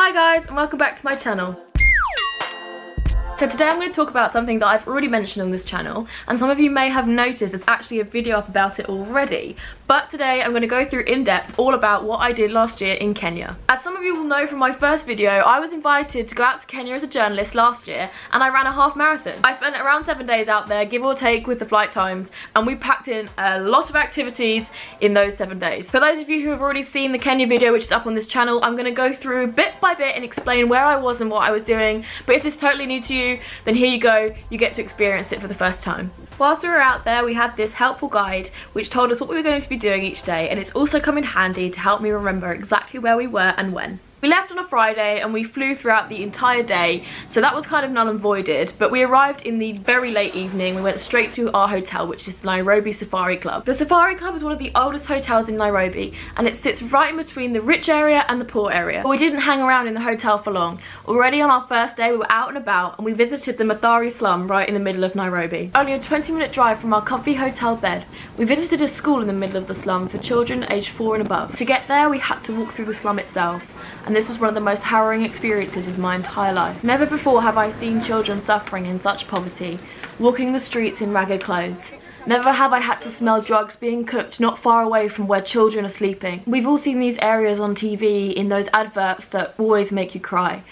Hi guys, and welcome back to my channel. So today I'm going to talk about something that I've already mentioned on this channel, and some of you may have noticed there's actually a video up about it already. But today I'm going to go through in depth all about what I did last year in Kenya. As some of you will know from my first video, I was invited to go out to Kenya as a journalist last year, and I ran a half marathon. I spent around 7 days out there, give or take with the flight times, and we packed in a lot of activities in those 7 days. For those of you who have already seen the Kenya video, which is up on this channel, I'm going to go through bit by bit and explain where I was and what I was doing. But if this is totally new to you, then here you go, you get to experience it for the first time. Whilst we were out there, we had this helpful guide which told us what we were going to be doing each day, and it's also come in handy to help me remember exactly where we were and when. We left on a Friday and we flew throughout the entire day, so that was kind of null and voided, but we arrived in the very late evening. We went straight to our hotel, which is the Nairobi Safari Club. The Safari Club is one of the oldest hotels in Nairobi, and it sits right in between the rich area and the poor area. But we didn't hang around in the hotel for long. Already on our first day we were out and about, and we visited the Mathare slum right in the middle of Nairobi. Only a 20-minute drive from our comfy hotel bed, we visited a school in the middle of the slum for children aged 4 and above. To get there we had to walk through the slum itself, and this was one of the most harrowing experiences of my entire life. Never before have I seen children suffering in such poverty, walking the streets in ragged clothes. Never have I had to smell drugs being cooked not far away from where children are sleeping. We've all seen these areas on TV in those adverts that always make you cry,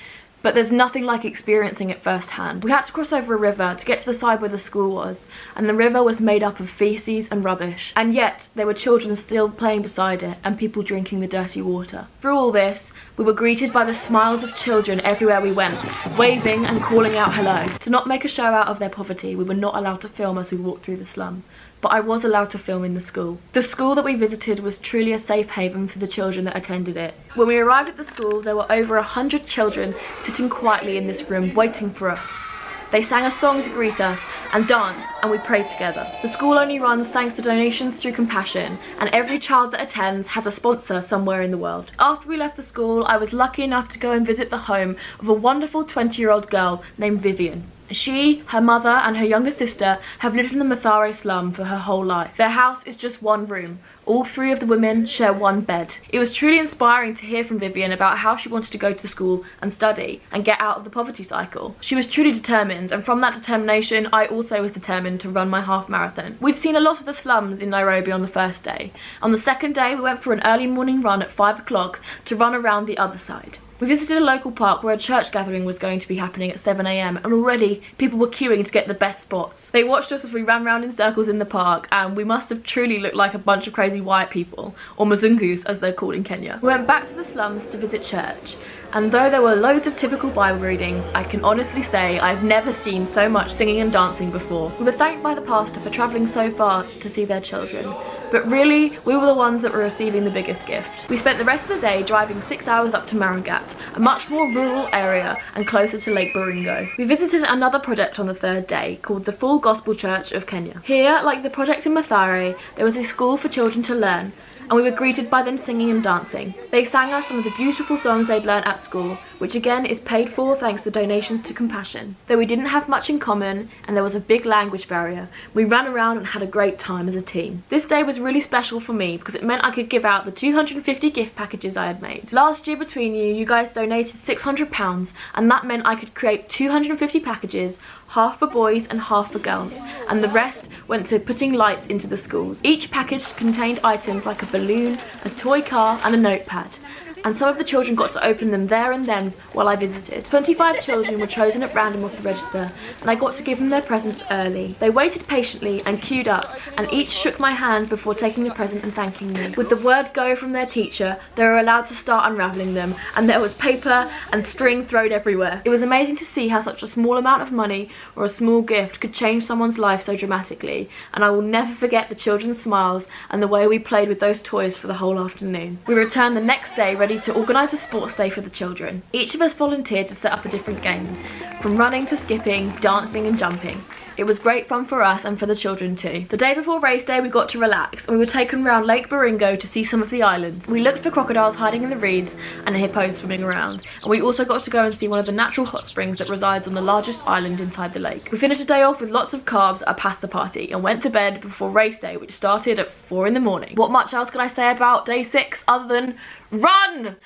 but there's nothing like experiencing it firsthand. We had to cross over a river to get to the side where the school was, and the river was made up of feces and rubbish, and yet there were children still playing beside it and people drinking the dirty water. Through all this, we were greeted by the smiles of children everywhere we went, waving and calling out hello. To not make a show out of their poverty, we were not allowed to film as we walked through the slum, but I was allowed to film in the school. The school that we visited was truly a safe haven for the children that attended it. When we arrived at the school, there were over 100 children sitting quietly in this room waiting for us. They sang a song to greet us and danced, and we prayed together. The school only runs thanks to donations through Compassion, and every child that attends has a sponsor somewhere in the world. After we left the school, I was lucky enough to go and visit the home of a wonderful 20-year-old girl named Vivian. She, her mother and her younger sister have lived in the Mathare slum for her whole life. Their house is just one room. All 3 of the women share one bed. It was truly inspiring to hear from Vivian about how she wanted to go to school and study and get out of the poverty cycle. She was truly determined, and from that determination I also was determined to run my half marathon. We'd seen a lot of the slums in Nairobi on the first day. On the second day we went for an early morning run at 5 o'clock to run around the other side. We visited a local park where a church gathering was going to be happening at 7 AM, and already people were queuing to get the best spots. They watched us as we ran round in circles in the park, and we must have truly looked like a bunch of crazy white people, or Mzungus as they're called in Kenya. We went back to the slums to visit church, and though there were loads of typical Bible readings, I can honestly say I've never seen so much singing and dancing before. We were thanked by the pastor for travelling so far to see their children, but really we were the ones that were receiving the biggest gift. We spent the rest of the day driving 6 hours up to Marangat, a much more rural area and closer to Lake Baringo. We visited another project on the third day called the Full Gospel Church of Kenya. Here, like the project in Mathare, there was a school for children to learn, and we were greeted by them singing and dancing. They sang us some of the beautiful songs they'd learned at school, which again is paid for thanks to donations to Compassion. Though we didn't have much in common and there was a big language barrier, we ran around and had a great time as a team. This day was really special for me because it meant I could give out the 250 gift packages I had made. Last year between you guys donated £600, and that meant I could create 250 packages, half for boys and half for girls, and the rest went to putting lights into the schools. Each package contained items like a balloon, a toy car and a notepad, and some of the children got to open them there and then while I visited. 25 children were chosen at random off the register, and I got to give them their presents early. They waited patiently and queued up, and each shook my hand before taking the present and thanking me. With the word go from their teacher, they were allowed to start unravelling them, and there was paper and string thrown everywhere. It was amazing to see how such a small amount of money or a small gift could change someone's life so dramatically, and I will never forget the children's smiles and the way we played with those toys for the whole afternoon. We returned the next day ready to organise a sports day for the children. Each of us volunteered to set up a different game, from running to skipping, dancing and jumping. It was great fun for us and for the children too. The day before race day we got to relax, and we were taken round Lake Baringo to see some of the islands. We looked for crocodiles hiding in the reeds and hippos swimming around, and we also got to go and see one of the natural hot springs that resides on the largest island inside the lake. We finished the day off with lots of carbs at a pasta party and went to bed before race day, which started at 4 in the morning. What much else can I say about day 6 other than run?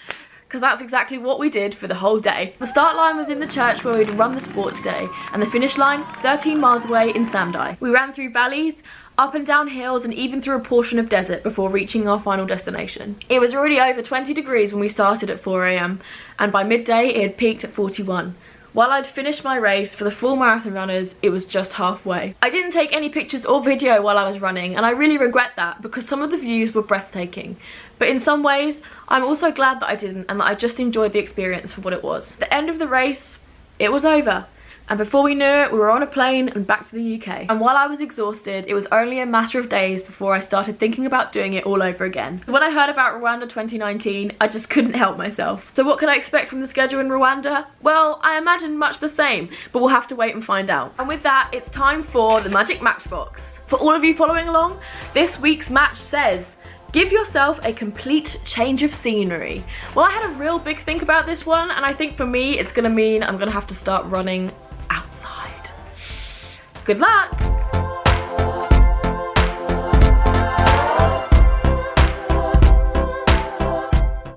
because that's exactly what we did for the whole day. The start line was in the church where we'd run the sports day, and the finish line 13 miles away in Sandai. We ran through valleys, up and down hills, and even through a portion of desert before reaching our final destination. It was already over 20 degrees when we started at 4 AM, and by midday it had peaked at 41. While I'd finished my race, for the full marathon runners, it was just halfway. I didn't take any pictures or video while I was running, and I really regret that because some of the views were breathtaking. But in some ways, I'm also glad that I didn't and that I just enjoyed the experience for what it was. The end of the race, it was over. And before we knew it, we were on a plane and back to the UK. And while I was exhausted, it was only a matter of days before I started thinking about doing it all over again. When I heard about Rwanda 2019, I just couldn't help myself. So what can I expect from the schedule in Rwanda? Well, I imagine much the same, but we'll have to wait and find out. And with that, it's time for the Magic Matchbox. For all of you following along, this week's match says, give yourself a complete change of scenery. Well, I had a real big think about this one, and I think for me, it's gonna mean I'm gonna have to start running outside. Good luck!